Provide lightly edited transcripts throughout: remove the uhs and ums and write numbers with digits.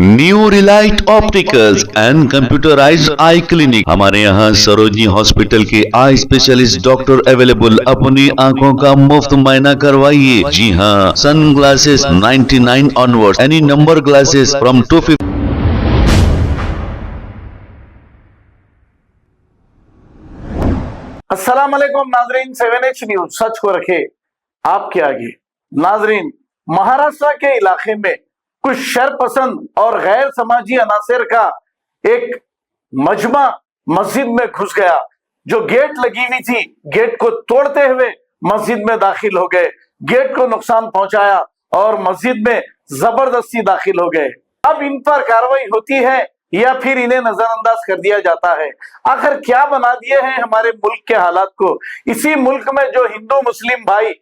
New relight opticals and computerised eye clinic. हमारे यहाँ Sarojini hospital के आई स्पेशलिस्ट डॉक्टर अवेलेबल। अपनी आंखों का मुफ्त मुआयना करवाइए। जी हाँ, sun glasses 99 onward, any number glasses from 250। अस्सलाम वालेकुम नाजरीन, 7H न्यूज सच को रखे आपके आगे। नाजरीन, महाराष्ट्र के इलाके में कुछ शरपसंद और गैर समाजी अनासर का एक मजमा मस्जिद में घुस गया। जो गेट लगी हुई थी, गेट को तोड़ते हुए मस्जिद में दाखिल हो गए, गेट को नुकसान पहुंचाया और मस्जिद में जबरदस्ती दाखिल हो गए। अब इन पर कार्रवाई होती है या फिर इन्हें नजरअंदाज कर दिया जाता है? आखिर क्या बना दिए हैं हमारे मुल्क के हालात को? इसी मुल्क में जो हिंदू मुस्लिम भाई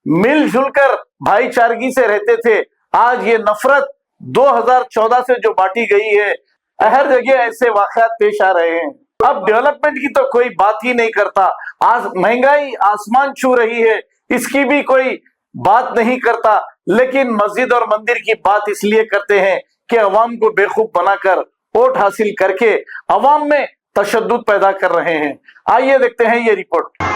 मिलजुल कर भाईचारगी से रहते थे, आज ये नफरत 2014 से जो बांटी गई है, हर जगह ऐसे वाकयात पेश आ रहे हैं। अब डेवलपमेंट की तो कोई बात ही नहीं करता। आज महंगाई आसमान छू रही है, इसकी भी कोई बात नहीं करता। लेकिन मस्जिद और मंदिर की बात इसलिए करते हैं कि अवाम को बेवकूफ बनाकर वोट हासिल करके अवाम में तशद्दुद पैदा कर रहे हैं। आइए देखते हैं ये रिपोर्ट।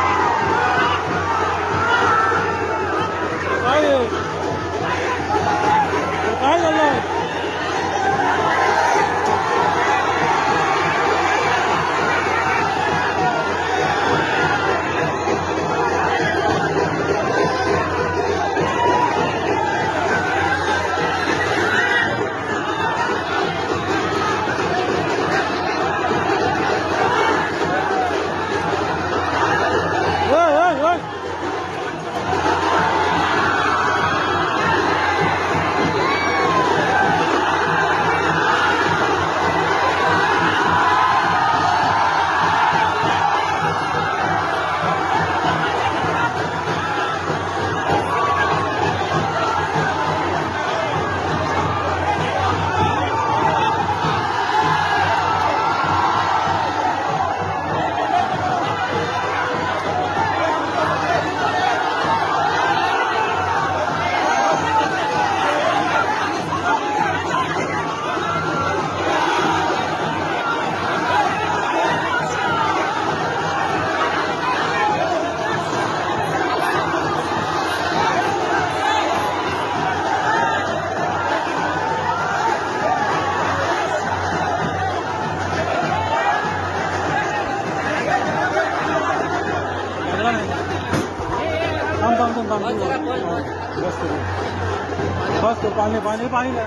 बस तो पानी पानी पानी ला,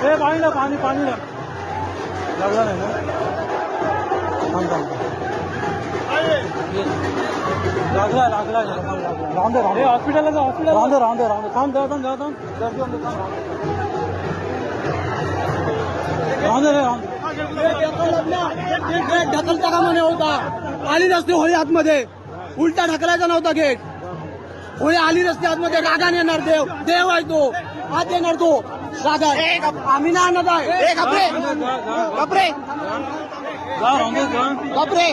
ए पानी ला, पानी पानी ला, लागला नाही ना? थांब थांब, लागला लागला राहून दे राहून दे, हॉस्पिटलला जा, हॉस्पिटल राहून दे राहून दे राहून दे, थांब जा थांब जा थांब गर्दी होऊन दे, राहून दे राहून दे. ढकलता का म्हणे होता, आली रस्ते होळी आतमध्ये, उलटा ढकलायचा नव्हता गेट. होळी आली रस्ते आतमध्ये, रागाने येणार देव, देव आहे तो, आत येणार तो रागा. आम्ही ना आणत आहे. कपडे कपडे कपडे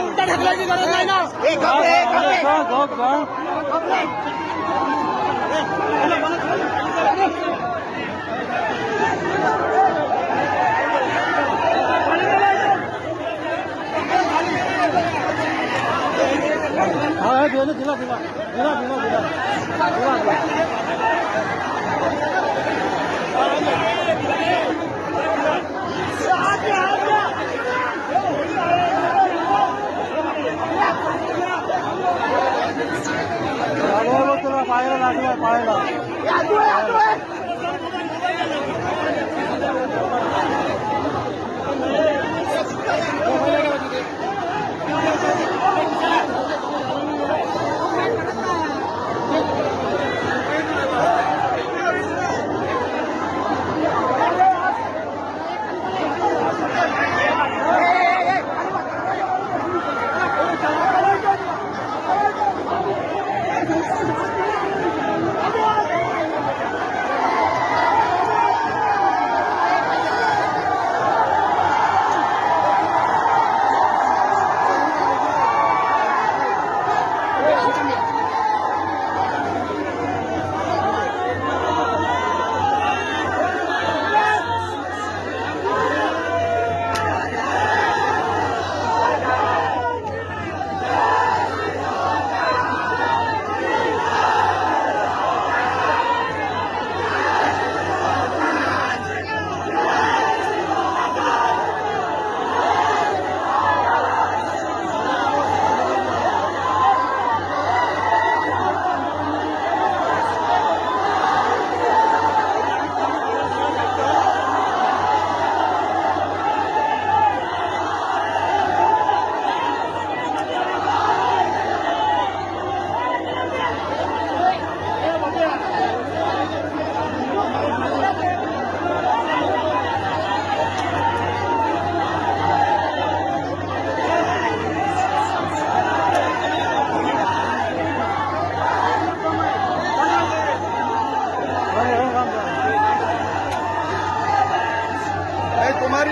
उलटा ढकलायची गरज नाही ना. हाँ दिला दिला दिला दिला दिला दिला तुला पाहायला लागलाय पाहायला.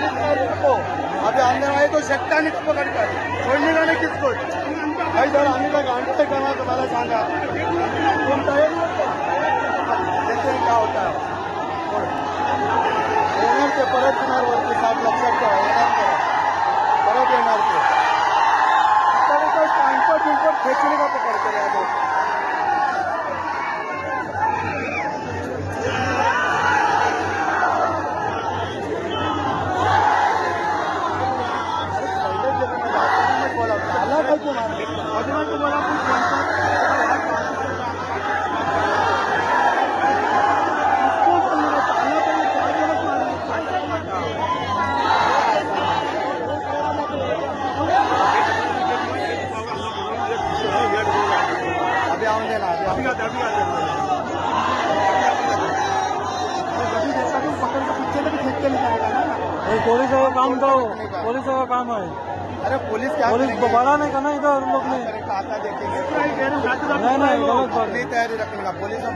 सरकारी को अभी आने वाले तो शैतानिक पकड़ कर छोड़ने का नहीं किसको भाई सर आम्ही का घंटे करना तुम्हाला सांगा तुम तयार देखते क्या होता है येणार ते परत येणार वरती साहेब लक्षात ठेवा येणार परत येणार ते टँकर फेकने का पकड़ कर पुलिस का काम तो पुलिस का काम है। अरे पुलिस क्या पुलिस बड़ा नहीं करना इधर लोग ने आता देखेंगे नहीं गलत बात तैयारी रखने का पुलिस में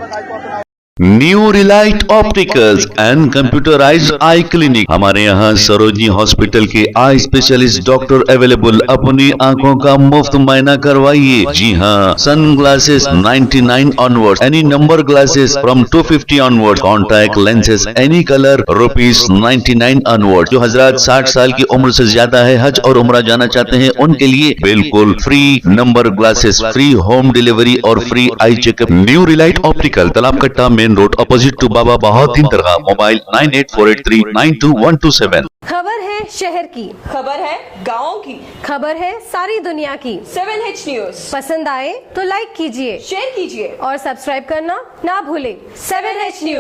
new relight opticals and computerised eye clinic हमारे यहाँ सरोजनी हॉस्पिटल के आई स्पेशलिस्ट डॉक्टर अवेलेबल। अपनी आंखों का मुफ्त मायना करवाइए। जी हाँ, sun glasses 99 onward, any number glasses from 250 onward, contact lenses any colour ₹99 onward. जो हजरात 60 साल की उम्र से ज्यादा है, हज और उम्रा जाना चाहते हैं, उनके लिए बिल्कुल free number glasses, free home delivery और free eye checkup. New relight optical, Talab Katta, main road, opposite to बाबा बहाउद्दीन दरगाह। मोबाइल 9848392127। खबर है शहर की, खबर है गाँव की, खबर है सारी दुनिया की। 7H न्यूज पसंद आए तो लाइक कीजिए, शेयर कीजिए और सब्सक्राइब करना ना भूले। 7H news.